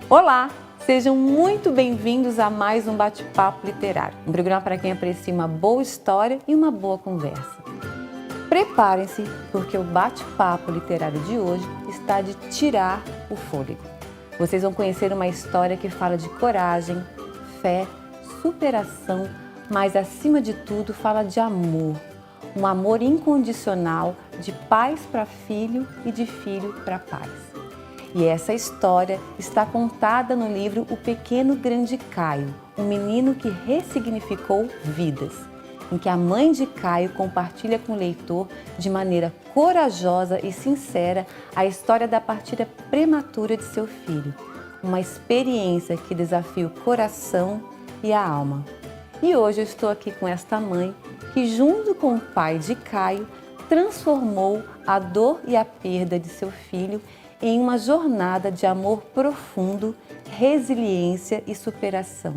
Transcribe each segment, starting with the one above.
Olá, sejam muito bem-vindos a mais um Bate-Papo Literário, um programa para quem aprecia uma boa história e uma boa conversa. Preparem-se, porque o Bate-Papo Literário de hoje está de tirar o fôlego. Vocês vão conhecer uma história que fala de coragem, fé, superação, mas acima de tudo fala de amor. Um amor incondicional de pais para filho e de filho para pais. E essa história está contada no livro O Pequeno Grande Caio, um menino que ressignificou vidas, em que a mãe de Caio compartilha com o leitor de maneira corajosa e sincera a história da partida prematura de seu filho, uma experiência que desafia o coração e a alma. E hoje eu estou aqui com esta mãe que, junto com o pai de Caio, transformou a dor e a perda de seu filho em uma jornada de amor profundo, resiliência e superação.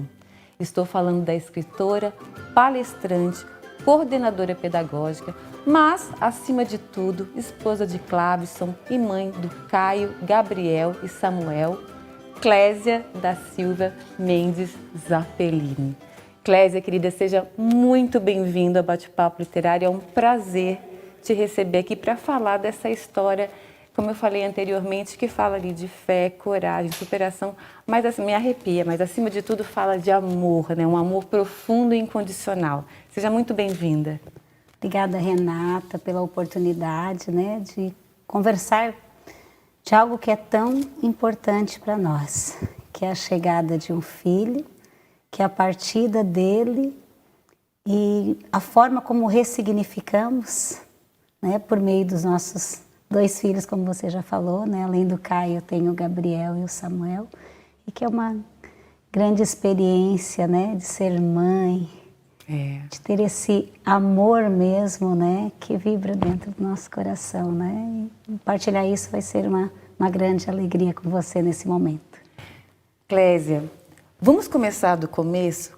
Estou falando da escritora, palestrante, coordenadora pedagógica, mas, acima de tudo, esposa de Clavison e mãe do Caio, Gabriel e Samuel, Clésia da Silva Mendes Zappellini. Clésia, querida, seja muito bem-vinda ao Bate-Papo Literário. É um prazer te receber aqui para falar dessa história, como eu falei anteriormente, que fala ali de fé, coragem, superação, mas assim, me arrepia, mas acima de tudo fala de amor, né? Um amor profundo e incondicional. Seja muito bem-vinda. Obrigada, Renata, pela oportunidade, né, de conversar de algo que é tão importante para nós, que é a chegada de um filho, que é a partida dele e a forma como ressignificamos, né, por meio dos nossos 2 filhos, como você já falou, né? Além do Caio, eu tenho o Gabriel e o Samuel, e que é uma grande experiência, né? De ser mãe, de ter esse amor mesmo, né? Que vibra dentro do nosso coração, né? E partilhar isso vai ser uma grande alegria com você nesse momento. Clésia, vamos começar do começo?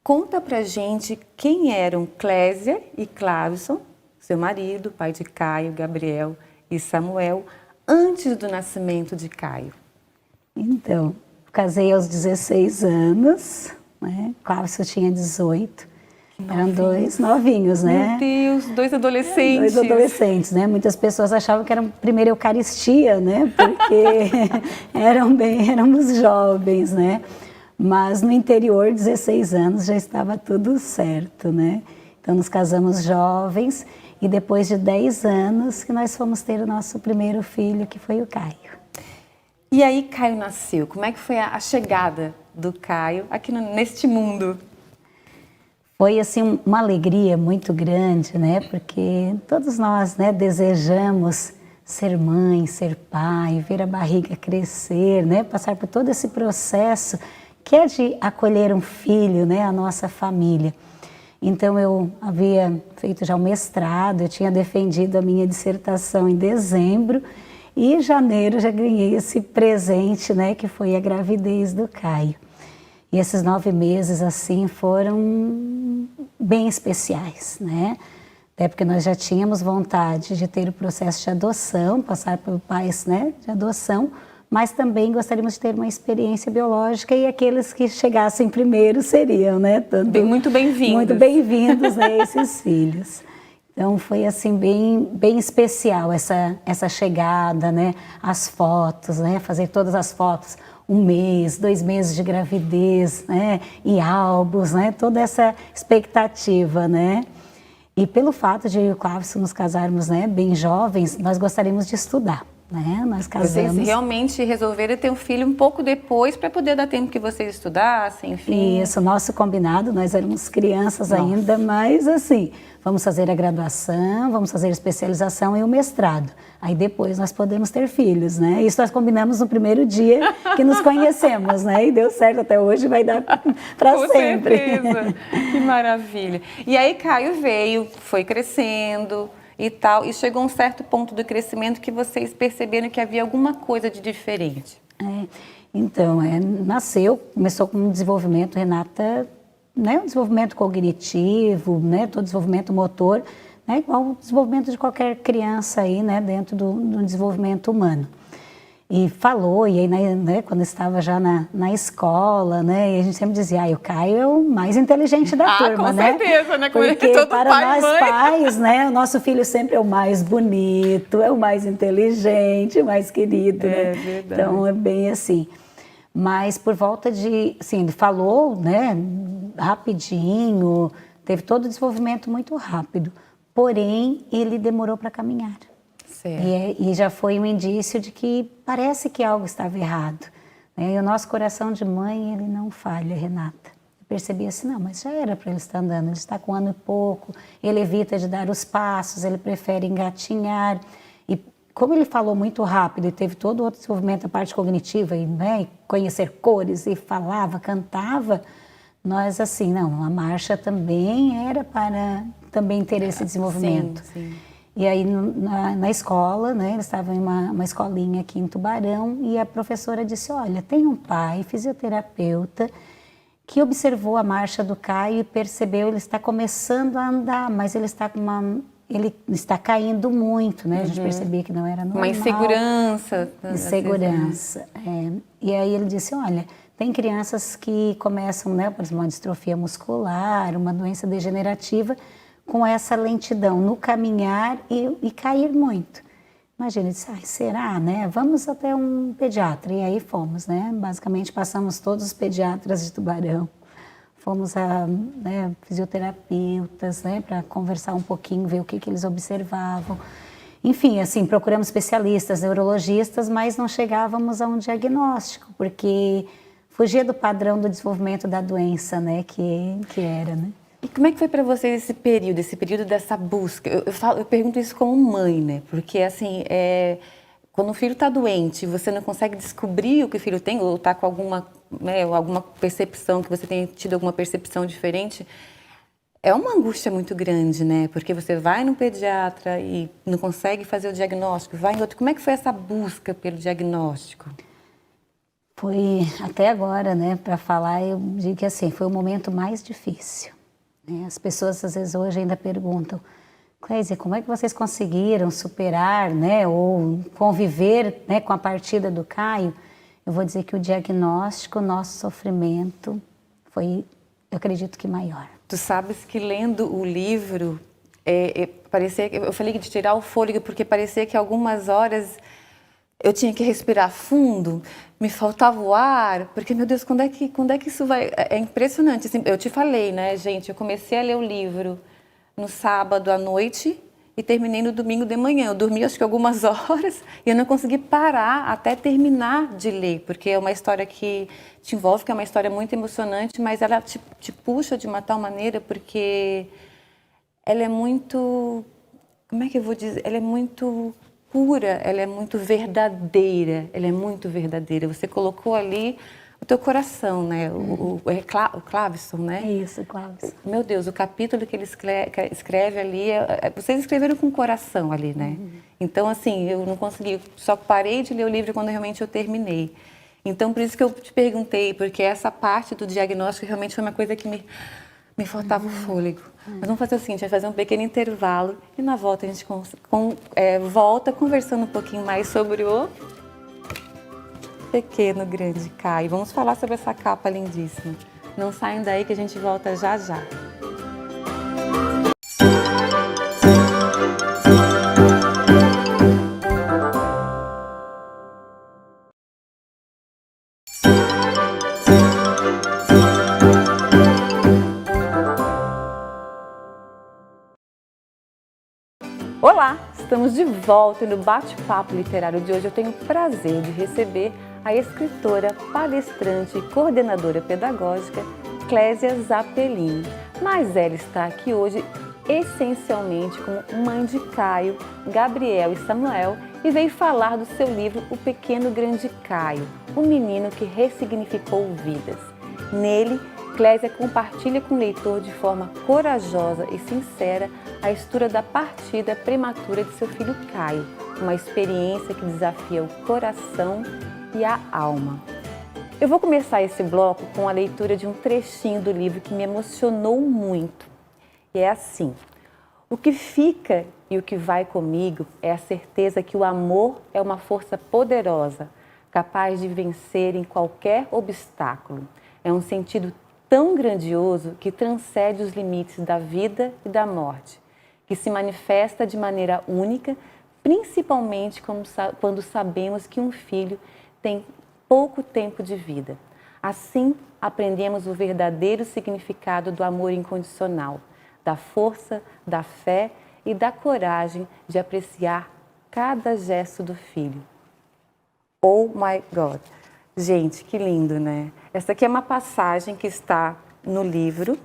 Conta pra gente quem eram Clésia e Clavison, seu marido, pai de Caio, Gabriel e Samuel, antes do nascimento de Caio. Então, casei aos 16 anos, né? Clavison tinha 18. Eram 2 novinhos, né? Meu Deus, 2 adolescentes. 2 adolescentes, né? Muitas pessoas achavam que era a primeira Eucaristia, né? Porque éramos jovens, né? Mas no interior, 16 anos, já estava tudo certo, né? Então, nos casamos jovens. E depois de 10 anos que nós fomos ter o nosso primeiro filho, que foi o Caio. E aí Caio nasceu. Como é que foi a chegada do Caio aqui neste mundo? Foi assim uma alegria muito grande, né? Porque todos nós, né, desejamos ser mãe, ser pai, ver a barriga crescer, né? Passar por todo esse processo que é de acolher um filho, né? A nossa família. Então, eu havia feito já o mestrado, eu tinha defendido a minha dissertação em dezembro e em janeiro já ganhei esse presente, né, que foi a gravidez do Caio. E esses 9 meses, assim, foram bem especiais, né? Até porque nós já tínhamos vontade de ter o processo de adoção, passar por pais, né, de adoção, mas também gostaríamos de ter uma experiência biológica e aqueles que chegassem primeiro seriam, né? Muito bem-vindos. Muito bem-vindos a esses filhos. Então foi assim bem especial essa chegada, né? As fotos, né? Fazer todas as fotos, 1 mês, 2 meses de gravidez, né? E álbuns, né? Toda essa expectativa, né? E pelo fato de eu e o Clavison nos casarmos, né, bem jovens, nós gostaríamos de estudar. Né? Nós casamos. Vocês realmente resolveram ter um filho um pouco depois para poder dar tempo que vocês estudassem, enfim. Isso, nosso combinado, nós éramos crianças ainda, mas assim, vamos fazer a graduação, vamos fazer a especialização e o mestrado. Aí depois nós podemos ter filhos, né? Isso nós combinamos no primeiro dia que nos conhecemos, né? E deu certo até hoje, vai dar para sempre. Com certeza, que maravilha. E aí Caio veio, foi crescendo e tal, e chegou a um certo ponto do crescimento que vocês perceberam que havia alguma coisa de diferente. Então, nasceu, começou com um desenvolvimento, Renata, né, o desenvolvimento cognitivo, né, todo o desenvolvimento motor, né, igual o desenvolvimento de qualquer criança aí, né, dentro do desenvolvimento humano. E falou, e aí, né, quando estava já na escola, né, e a gente sempre dizia, o Caio é o mais inteligente da turma, né? Com certeza, né? Porque todo para pai, nós mãe. pais, né, o nosso filho sempre é o mais bonito, é o mais inteligente, o mais querido, né? Verdade. Então, é bem assim. Mas por volta de, assim, ele falou, né, rapidinho, teve todo o desenvolvimento muito rápido, porém, ele demorou para caminhar. E já foi um indício de que parece que algo estava errado, né? E o nosso coração de mãe, ele não falha, Renata. Eu percebi assim, não, mas já era para ele estar andando, ele está com 1 ano e pouco, ele evita de dar os passos, ele prefere engatinhar. E como ele falou muito rápido e teve todo o outro desenvolvimento, a parte cognitiva, e, né, e conhecer cores, e falava, cantava, nós assim, não, a marcha também era para também ter esse desenvolvimento. Sim. E aí na escola, né, eles estavam em uma escolinha aqui em Tubarão e a professora disse, olha, tem um pai, fisioterapeuta, que observou a marcha do Caio e percebeu, ele está começando a andar, mas ele está caindo muito, né? A gente percebia que não era normal. Uma insegurança. Insegurança, E aí ele disse, olha, tem crianças que começam, né, por exemplo, uma distrofia muscular, uma doença degenerativa, com essa lentidão no caminhar e cair muito. Imagina, eu disse, será, né? Vamos até um pediatra. E aí fomos, né? Basicamente passamos todos os pediatras de Tubarão. Fomos a, né, fisioterapeutas, né, para conversar um pouquinho, ver o que eles observavam. Enfim, assim, procuramos especialistas, neurologistas, mas não chegávamos a um diagnóstico, porque fugia do padrão do desenvolvimento da doença, né, que era, né? E como é que foi para vocês esse período dessa busca? Eu pergunto isso como mãe, né? Porque, assim, quando o filho está doente, você não consegue descobrir o que o filho tem, ou está com alguma percepção, que você tenha tido alguma percepção diferente, é uma angústia muito grande, né? Porque você vai no pediatra e não consegue fazer o diagnóstico, vai em outro. Como é que foi essa busca pelo diagnóstico? Foi, até agora, né, para falar, eu digo que, assim, foi o momento mais difícil. As pessoas, às vezes, hoje ainda perguntam, Clésia, como é que vocês conseguiram superar, né, ou conviver, né, com a partida do Caio? Eu vou dizer que o diagnóstico, o nosso sofrimento foi, eu acredito que maior. Tu sabes que lendo o livro, parecia, eu falei de tirar o fôlego, porque parecia que algumas horas eu tinha que respirar fundo, me faltava o ar, porque, meu Deus, quando é que isso vai... É impressionante, assim, eu te falei, né, gente, eu comecei a ler o livro no sábado à noite e terminei no domingo de manhã. Eu dormi, acho que algumas horas, e eu não consegui parar até terminar de ler, porque é uma história que te envolve, que é uma história muito emocionante, mas ela te puxa de uma tal maneira, porque ela é muito... Como é que eu vou dizer? Ela é muito... pura, ela é muito verdadeira, Você colocou ali o teu coração, né? O Clavison, né? É isso, Clavison. Meu Deus, o capítulo que ele escreve ali, vocês escreveram com o coração ali, né? Então, assim, eu não consegui, só parei de ler o livro quando realmente eu terminei. Então, por isso que eu te perguntei, porque essa parte do diagnóstico realmente foi uma coisa que me faltava o fôlego. Mas vamos fazer o seguinte, vai fazer um pequeno intervalo e na volta a gente volta conversando um pouquinho mais sobre o pequeno grande Caio. Vamos falar sobre essa capa lindíssima. Não saiam daí que a gente volta já já. Olá, estamos de volta e no bate-papo literário de hoje eu tenho o prazer de receber a escritora, palestrante e coordenadora pedagógica Clésia Zappellini. Mas ela está aqui hoje essencialmente como mãe de Caio, Gabriel e Samuel e veio falar do seu livro O Pequeno Grande Caio, o menino que ressignificou vidas. Nele, Clésia compartilha com o leitor de forma corajosa e sincera a história da partida prematura de seu filho Caio, uma experiência que desafia o coração e a alma. Eu vou começar esse bloco com a leitura de um trechinho do livro que me emocionou muito. E é assim: o que fica e o que vai comigo é a certeza que o amor é uma força poderosa, capaz de vencer em qualquer obstáculo. É um sentido tão grandioso que transcende os limites da vida e da morte, que se manifesta de maneira única, principalmente quando sabemos que um filho tem pouco tempo de vida. Assim, aprendemos o verdadeiro significado do amor incondicional, da força, da fé e da coragem de apreciar cada gesto do filho. Oh my God! Gente, que lindo, né? Essa aqui é uma passagem que está no livro,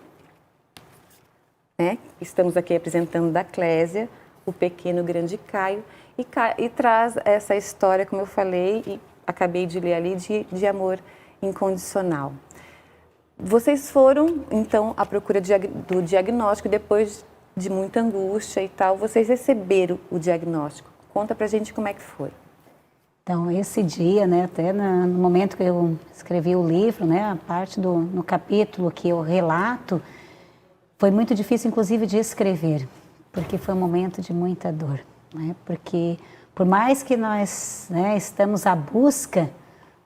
né? Estamos aqui apresentando da Clésia, O Pequeno Grande Caio, e traz essa história, como eu falei, e acabei de ler ali, de amor incondicional. Vocês foram, então, à procura do diagnóstico, depois de muita angústia e tal, vocês receberam o diagnóstico. Conta pra gente como é que foi. Então, esse dia, né, até no momento que eu escrevi o livro, né, a parte no capítulo que eu relato, foi muito difícil, inclusive, de escrever, porque foi um momento de muita dor, né, porque por mais que nós, né, estamos à busca,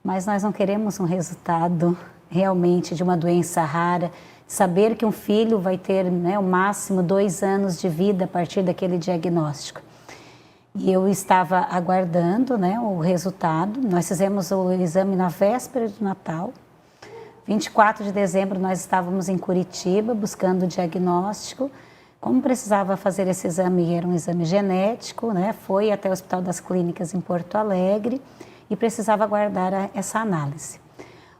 mas nós não queremos um resultado realmente de uma doença rara, saber que um filho vai ter, né, o máximo 2 anos de vida a partir daquele diagnóstico. E eu estava aguardando, né, o resultado. Nós fizemos o exame na véspera de Natal. 24 de dezembro nós estávamos em Curitiba buscando o diagnóstico. Como precisava fazer esse exame, era um exame genético, né, foi até o Hospital das Clínicas em Porto Alegre e precisava aguardar essa análise.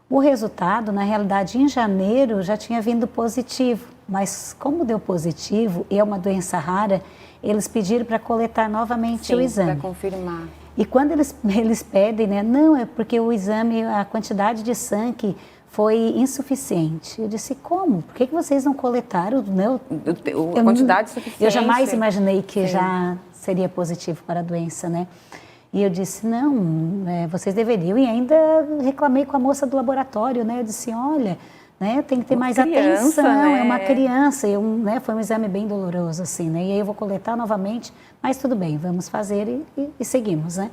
O resultado, na realidade, em janeiro já tinha vindo positivo, mas como deu positivo e é uma doença rara, eles pediram para coletar novamente o exame. Para confirmar. E quando eles pedem, né, não, é porque o exame, a quantidade de sangue foi insuficiente. Eu disse, como? Por que vocês não coletaram? Né? A quantidade suficiente? Eu jamais imaginei que já seria positivo para a doença, né? E eu disse, não, vocês deveriam, e ainda reclamei com a moça do laboratório, né? Eu disse, olha, né, tem que ter mais atenção, né? É uma criança, né, foi um exame bem doloroso, assim, né? E aí eu vou coletar novamente, mas tudo bem, vamos fazer e seguimos, né?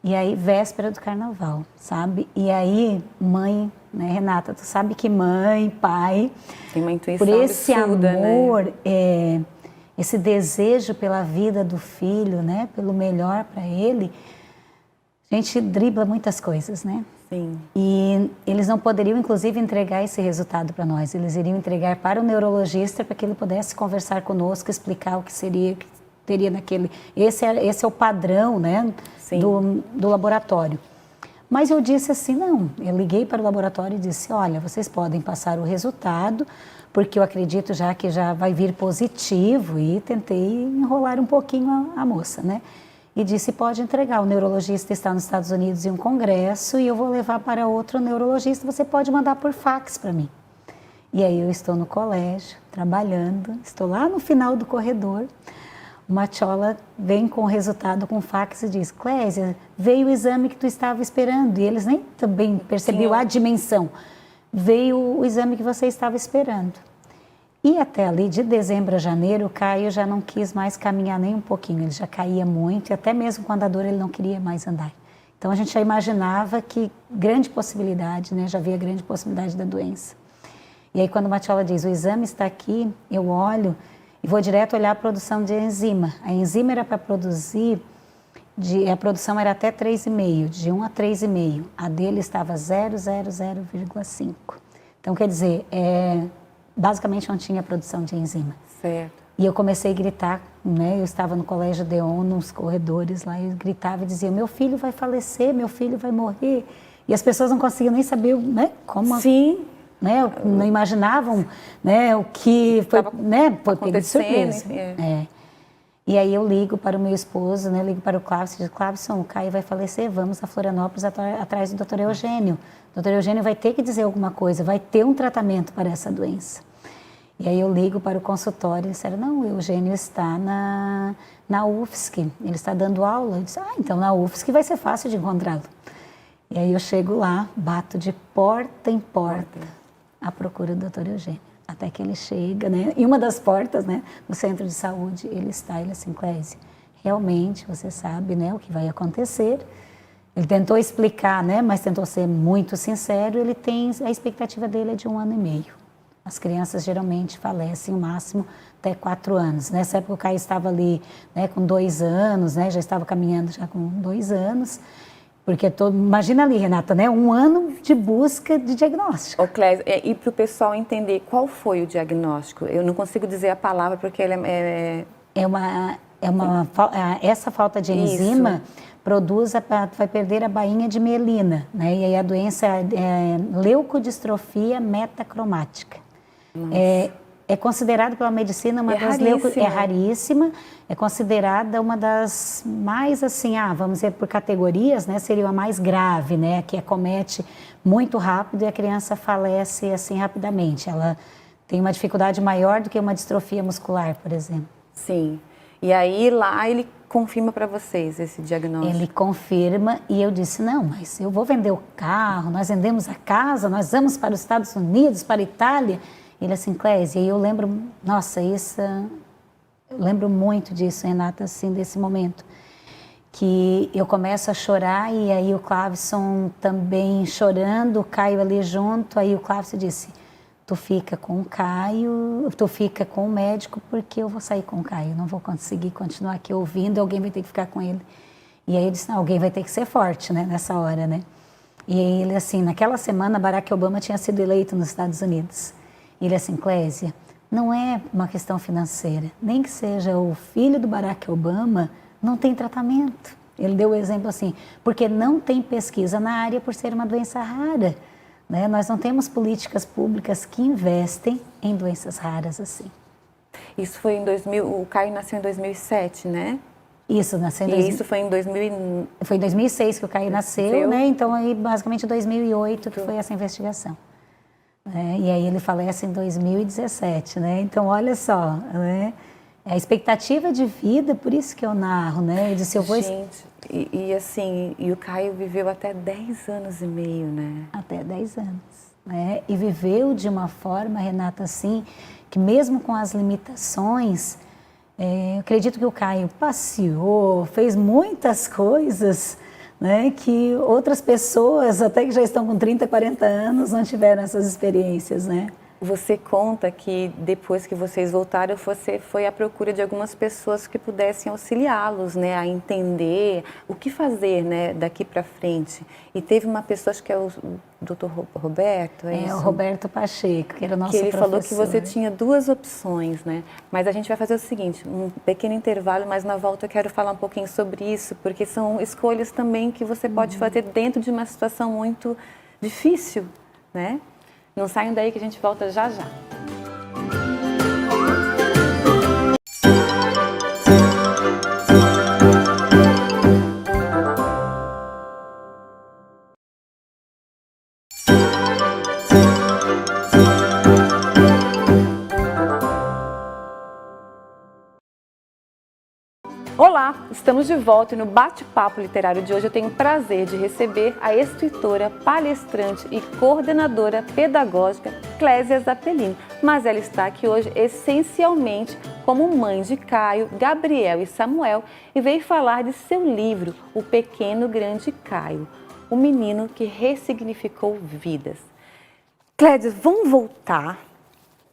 E aí, véspera do carnaval, sabe? E aí, mãe, né, Renata, tu sabe que mãe, pai, tem uma intuição por esse absurda, amor, né? Esse desejo pela vida do filho, né, pelo melhor para ele, a gente dribla muitas coisas, né? Sim. E eles não poderiam, inclusive, entregar esse resultado para nós. Eles iriam entregar para o neurologista para que ele pudesse conversar conosco, explicar o que seria, que teria naquele... Esse é o padrão, né, do laboratório. Mas eu disse assim, não. Eu liguei para o laboratório e disse, olha, vocês podem passar o resultado, porque eu acredito já que já vai vir positivo, e tentei enrolar um pouquinho a moça, né? E disse, pode entregar, o neurologista está nos Estados Unidos em um congresso e eu vou levar para outro neurologista, você pode mandar por fax para mim. E aí eu estou no colégio, trabalhando, estou lá no final do corredor, uma tchola vem com o resultado com fax e diz, Clésia, veio o exame que tu estava esperando, e eles nem também percebiam a dimensão. Veio o exame que você estava esperando. E até ali, de dezembro a janeiro, o Caio já não quis mais caminhar nem um pouquinho, ele já caía muito, e até mesmo com a dor ele não queria mais andar. Então a gente já imaginava que grande possibilidade, né, já havia grande possibilidade da doença. E aí quando a Matiola diz, o exame está aqui, eu olho e vou direto olhar a produção de enzima. A enzima era para produzir, a produção era até 3,5, de 1 a 3,5. A dele estava 0,0,0,5. Então, quer dizer, basicamente não tinha produção de enzima. Certo. E eu comecei a gritar, né? Eu estava no colégio Deon, nos corredores lá, eu gritava e dizia, meu filho vai falecer, meu filho vai morrer. E as pessoas não conseguiam nem saber, né, como... Sim. Né, não imaginavam, né, o que foi, né, foi pego de surpresa. E aí eu ligo para o meu esposo, né, ligo para o Cláudio, digo, Cláudio, o Caio vai falecer, vamos a Florianópolis atrás do Dr. Eugênio. O Dr. Eugênio vai ter que dizer alguma coisa, vai ter um tratamento para essa doença. E aí eu ligo para o consultório e disseram, não, o Eugênio está na UFSC, ele está dando aula. Eu disse, então na UFSC vai ser fácil de encontrá-lo. E aí eu chego lá, bato de porta em porta à procura do Dr. Eugênio. Até que ele chega, né? E uma das portas, né, no centro de saúde, ele assim, Clésia, realmente você sabe, né, o que vai acontecer. Ele tentou explicar, né, mas tentou ser muito sincero. A expectativa dele é de 1 ano e meio. As crianças geralmente falecem o máximo até 4 anos. Nessa época o Caio estava ali, né, com 2 anos, né, já estava caminhando já com 2 anos. Porque imagina ali, Renata, né, 1 ano de busca de diagnóstico. Ô, Clésia, e para o pessoal entender qual foi o diagnóstico? Eu não consigo dizer a palavra porque ele essa falta de enzima vai perder a bainha de mielina, né? E aí a doença é leucodistrofia metacromática. É considerada pela medicina uma das é raríssima, é considerada uma das mais assim, vamos dizer por categorias, né? Seria a mais grave, né? Que acomete muito rápido e a criança falece assim rapidamente. Ela tem uma dificuldade maior do que uma distrofia muscular, por exemplo. Sim. E aí lá ele confirma para vocês esse diagnóstico? Ele confirma e eu disse, não, mas eu vou vender o carro, nós vendemos a casa, nós vamos para os Estados Unidos, para a Itália. Ele assim, Clésia, e eu lembro, nossa, eu lembro muito disso, Renata, assim, desse momento, que eu começo a chorar e aí o Clavson também chorando, o Caio ali junto, aí o Clavson disse, tu fica com o Caio, tu fica com o médico porque eu vou sair com o Caio, não vou conseguir continuar aqui ouvindo, alguém vai ter que ficar com ele. E aí ele disse, não, alguém vai ter que ser forte, né, nessa hora, né. E aí ele assim, naquela semana Barack Obama tinha sido eleito nos Estados Unidos. Ele assim, Clésia, não é uma questão financeira, nem que seja o filho do Barack Obama, não tem tratamento. Ele deu o exemplo assim, porque não tem pesquisa na área por ser uma doença rara, né? Nós não temos políticas públicas que investem em doenças raras assim. Isso foi em 2000, o Caio nasceu em 2007, né? Isso, nasceu em isso foi em 2000... Foi em 2006 que o Caio nasceu, né? Então aí basicamente 2008 que foi essa investigação. E aí ele falece em 2017, né? Então, olha só, né? A expectativa de vida, por isso que eu narro, né? Eu disse, eu vou... Gente, assim, o Caio viveu até 10 anos e meio, né? Até 10 anos, né? E viveu de uma forma, Renata, assim, que mesmo com as limitações, eu acredito que o Caio passeou, fez muitas coisas, né, que outras pessoas, até que já estão com 30, 40 anos, não tiveram essas experiências, né? Você conta que depois que vocês voltaram, você foi à procura de algumas pessoas que pudessem auxiliá-los, né, a entender o que fazer, né, daqui para frente. E teve uma pessoa, acho que é o Dr. Roberto, o Roberto Pacheco, que era o nosso professor. Que ele falou que você tinha 2 opções, né? Mas a gente vai fazer o seguinte, um pequeno intervalo, mas na volta eu quero falar um pouquinho sobre isso, porque são escolhas também que você pode fazer dentro de uma situação muito difícil, né? Não saiam daí que a gente volta já já. Olá, estamos de volta e no bate-papo literário de hoje eu tenho o prazer de receber a escritora, palestrante e coordenadora pedagógica Clésia Zappellini. Mas ela está aqui hoje essencialmente como mãe de Caio, Gabriel e Samuel e veio falar de seu livro, O Pequeno Grande Caio, o menino que ressignificou vidas. Clésia, vamos voltar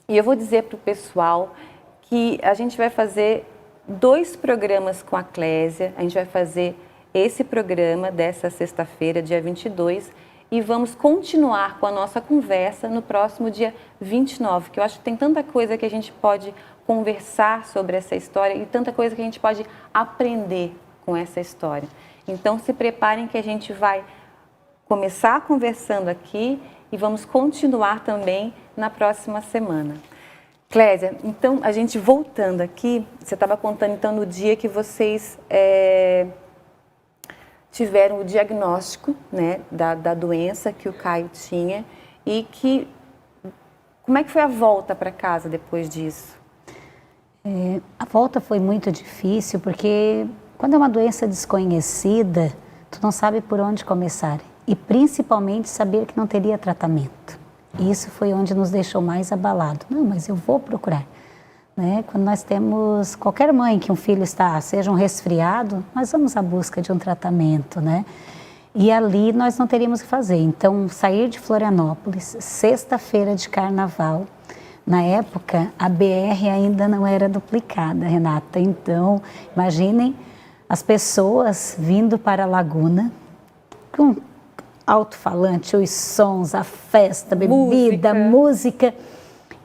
e eu vou dizer para o pessoal que a gente vai fazer 2 programas com a Clésia. A gente vai fazer esse programa dessa sexta-feira, dia 22, e vamos continuar com a nossa conversa no próximo dia 29, que eu acho que tem tanta coisa que a gente pode conversar sobre essa história e tanta coisa que a gente pode aprender com essa história. Então, se preparem que a gente vai começar conversando aqui e vamos continuar também na próxima semana. Clésia, então, a gente voltando aqui, você estava contando então no dia que vocês tiveram o diagnóstico, né, da doença que o Caio tinha e que, como é que foi a volta para casa depois disso? A volta foi muito difícil porque quando é uma doença desconhecida, tu não sabe por onde começar. e principalmente saber que não teria tratamento. Isso foi onde nos deixou mais abalado. Não, mas eu vou procurar. Né? Quando nós temos, qualquer mãe que um filho está, seja um resfriado, nós vamos à busca de um tratamento, né? E ali nós não teríamos o que fazer. Então, sair de Florianópolis, sexta-feira de carnaval, na época a BR ainda não era duplicada, Renata. Então, imaginem as pessoas vindo para a Laguna, com alto-falante, os sons, a festa, a bebida, música,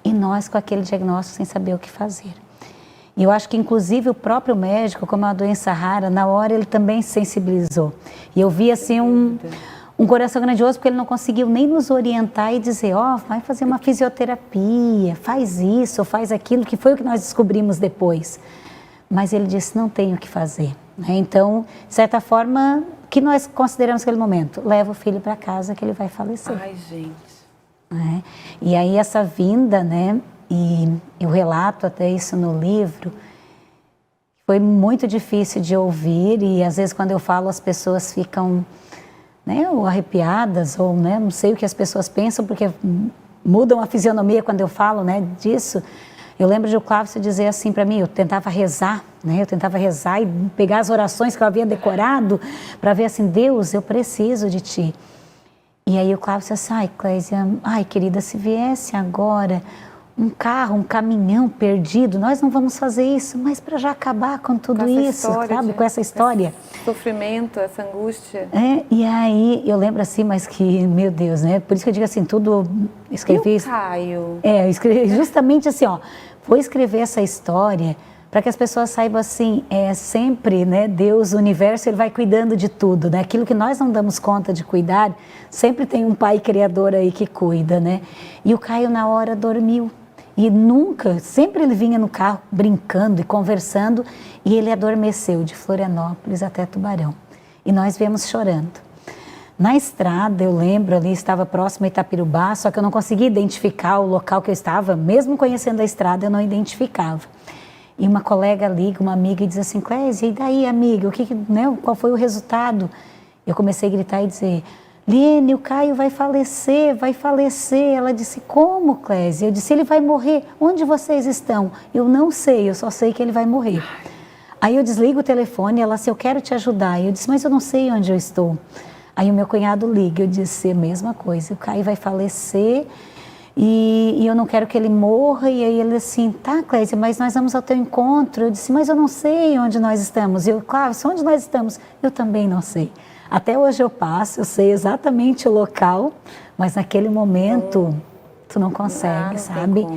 e nós com aquele diagnóstico sem saber o que fazer. E eu acho que, inclusive, o próprio médico, como é uma doença rara, na hora ele também se sensibilizou. E eu vi, assim, um coração grandioso, porque ele não conseguiu nem nos orientar e dizer, vai fazer uma fisioterapia, faz isso, faz aquilo, que foi o que nós descobrimos depois. Mas ele disse, não tenho o que fazer. Né? Então, de certa forma, o que nós consideramos naquele momento? Leva o filho para casa que ele vai falecer. Ai, gente. Né? E aí essa vinda, né, e eu relato até isso no livro, foi muito difícil de ouvir e às vezes quando eu falo as pessoas ficam, né, ou arrepiadas ou, né, não sei o que as pessoas pensam porque mudam a fisionomia quando eu falo, né, disso. Eu lembro de o Clávio dizer assim para mim, eu tentava rezar, né, e pegar as orações que eu havia decorado para ver assim, Deus, eu preciso de Ti. E aí o Clávio disse assim, Clésia, querida, se viesse agora um carro, um caminhão perdido, nós não vamos fazer isso, mas para já acabar com tudo isso, sabe, com essa história. Esse sofrimento, essa angústia. E aí eu lembro assim, mas que, meu Deus, né, por isso que eu digo assim, tudo escrevi. E o Caio? Eu escrevi justamente assim, vou escrever essa história para que as pessoas saibam assim, sempre, né, Deus, o universo, Ele vai cuidando de tudo, né? Aquilo que nós não damos conta de cuidar, sempre tem um Pai Criador aí que cuida, né? E o Caio na hora dormiu. E nunca, sempre ele vinha no carro brincando e conversando e ele adormeceu de Florianópolis até Tubarão. E nós viemos chorando. Na estrada, eu lembro, ali estava próximo a Itapirubá, só que eu não conseguia identificar o local que eu estava, mesmo conhecendo a estrada, eu não identificava. E uma colega liga, uma amiga, e diz assim, Clésia, e daí, amiga, qual foi o resultado? Eu comecei a gritar e dizer, Liene, o Caio vai falecer. Ela disse, como, Clésia? Eu disse, ele vai morrer. Onde vocês estão? Eu não sei, eu só sei que ele vai morrer. Aí eu desligo o telefone, ela disse, eu quero te ajudar. Eu disse, mas eu não sei onde eu estou. Aí o meu cunhado liga, eu disse a mesma coisa, o Caio vai falecer e eu não quero que ele morra. E aí ele assim, tá, Clésia, mas nós vamos ao teu encontro. Eu disse, mas eu não sei onde nós estamos. E eu, claro, onde nós estamos? Eu também não sei. Até hoje eu passo, eu sei exatamente o local, mas naquele momento tu não consegue, sabe?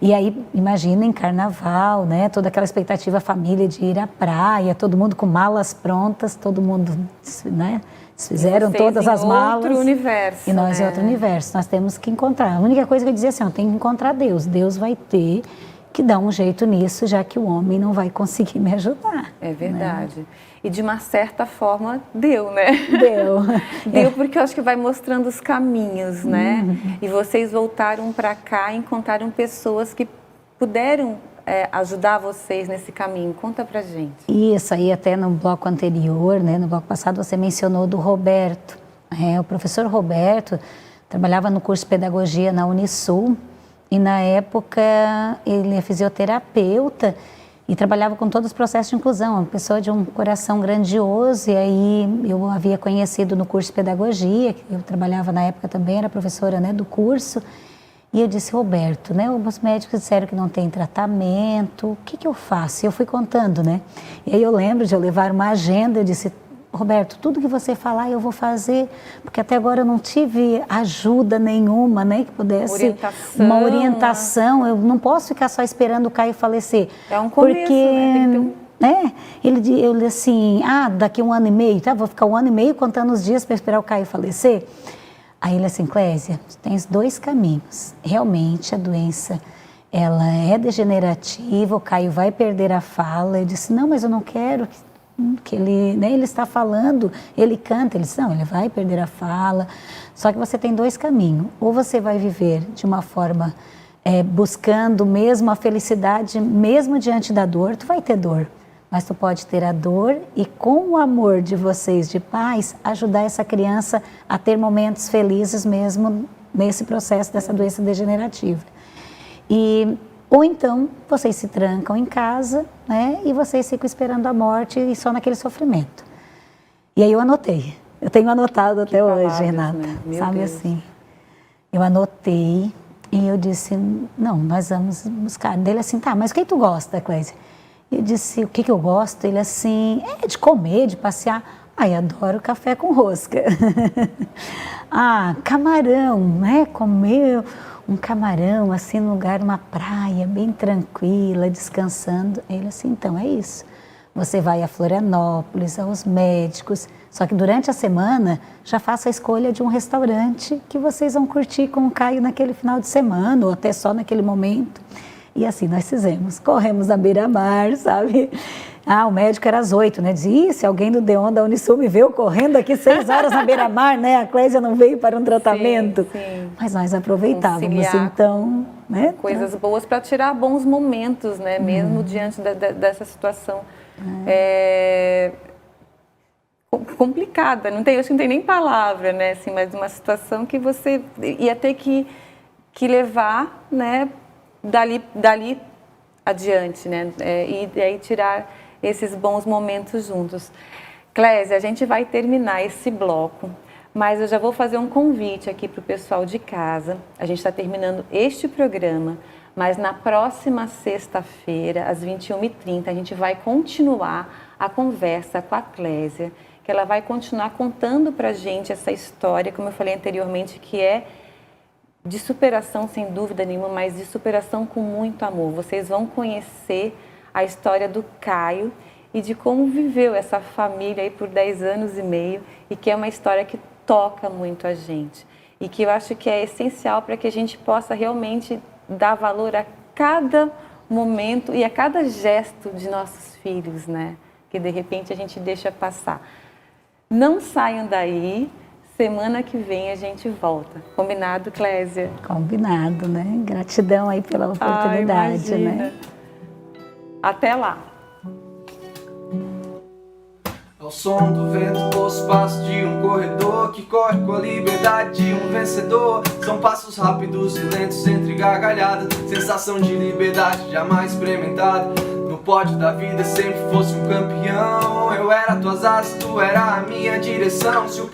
E aí, imagina em carnaval, né? Toda aquela expectativa família de ir à praia, todo mundo com malas prontas, todo mundo, né? Fizeram todas as malas. Outro universo, e nós em outro universo. Nós temos que encontrar. A única coisa que eu dizia assim, tem que encontrar Deus. Deus vai ter que dar um jeito nisso, já que o homem não vai conseguir me ajudar. É verdade. Né? E de uma certa forma deu, né? Deu porque eu acho que vai mostrando os caminhos, né? E vocês voltaram para cá e encontraram pessoas que puderam ajudar vocês nesse caminho. Conta pra gente. Isso aí até no bloco anterior, né? No bloco passado você mencionou do Roberto. O professor Roberto trabalhava no curso de pedagogia na Unisul e na época ele é fisioterapeuta e trabalhava com todos os processos de inclusão, uma pessoa de um coração grandioso. E aí eu havia conhecido no curso de pedagogia, eu trabalhava na época também, era professora, né, do curso. E eu disse, Roberto, né, os médicos disseram que não tem tratamento, o que eu faço? E eu fui contando, né? E aí eu lembro de eu levar uma agenda, eu disse, Roberto, tudo que você falar eu vou fazer, porque até agora eu não tive ajuda nenhuma, né, que pudesse uma orientação. Eu não posso ficar só esperando o Caio falecer. É um começo, porque, né? Tem que ter ele assim, daqui 1 ano e meio, tá? Vou ficar 1 ano e meio contando os dias para esperar o Caio falecer. Aí ele assim, Clésia, tens 2 caminhos. Realmente a doença, ela é degenerativa, o Caio vai perder a fala. Eu disse, não, mas eu não quero que ele, né, ele está falando, ele canta. Ele disse, não, ele vai perder a fala. Só que você tem 2 caminhos. Ou você vai viver de uma forma buscando mesmo a felicidade, mesmo diante da dor, tu vai ter dor. mas tu pode ter a dor e com o amor de vocês, de pais, ajudar essa criança a ter momentos felizes mesmo nesse processo dessa doença degenerativa. Ou então, vocês se trancam em casa, né, e vocês ficam esperando a morte e só naquele sofrimento. E aí eu anotei. Eu tenho anotado até hoje, Renata, né? sabe assim. Eu anotei e eu disse, não, nós vamos buscar. Dele assim, tá, mas o que tu gosta, Clésia? Eu disse, o que eu gosto? Ele assim, de comer, de passear. Ai, adoro café com rosca. Camarão, né? Comer um camarão assim num lugar, uma praia bem tranquila, descansando. Ele assim, então é isso. Você vai a Florianópolis, aos médicos, só que durante a semana já faça a escolha de um restaurante que vocês vão curtir com o Caio naquele final de semana ou até só naquele momento. E assim nós fizemos, corremos na beira-mar, sabe? O médico era às 8, né? Dizia, se alguém do DEON da Unisul me viu correndo aqui 6 horas na beira-mar, né? A Clésia não veio para um tratamento. Sim. Mas nós aproveitávamos, conciliar então, né? Coisas boas para tirar bons momentos, né? Mesmo diante dessa situação complicada. Acho que não tem nem palavra, né? Assim, mas uma situação que você ia ter que levar, né? Dali adiante, né? E aí tirar esses bons momentos juntos. Clésia, a gente vai terminar esse bloco, mas eu já vou fazer um convite aqui para o pessoal de casa. A gente está terminando este programa, mas na próxima sexta-feira, às 21h30, a gente vai continuar a conversa com a Clésia, que ela vai continuar contando para a gente essa história, como eu falei anteriormente, que é de superação, sem dúvida nenhuma, mas de superação com muito amor. Vocês vão conhecer a história do Caio e de como viveu essa família aí por 10 anos e meio e que é uma história que toca muito a gente e que eu acho que é essencial para que a gente possa realmente dar valor a cada momento e a cada gesto de nossos filhos, né? Que de repente a gente deixa passar. Não saiam daí. Semana que vem a gente volta. Combinado, Clésia? Combinado, né? Gratidão aí pela oportunidade, né? Até lá. Ao som do vento, os passos de um corredor que corre com a liberdade de um vencedor. São passos rápidos e lentos entre gargalhadas, sensação de liberdade jamais experimentada. No pódio da vida sempre fosse um campeão. Eu era tuas asas, tu era a minha direção. Se o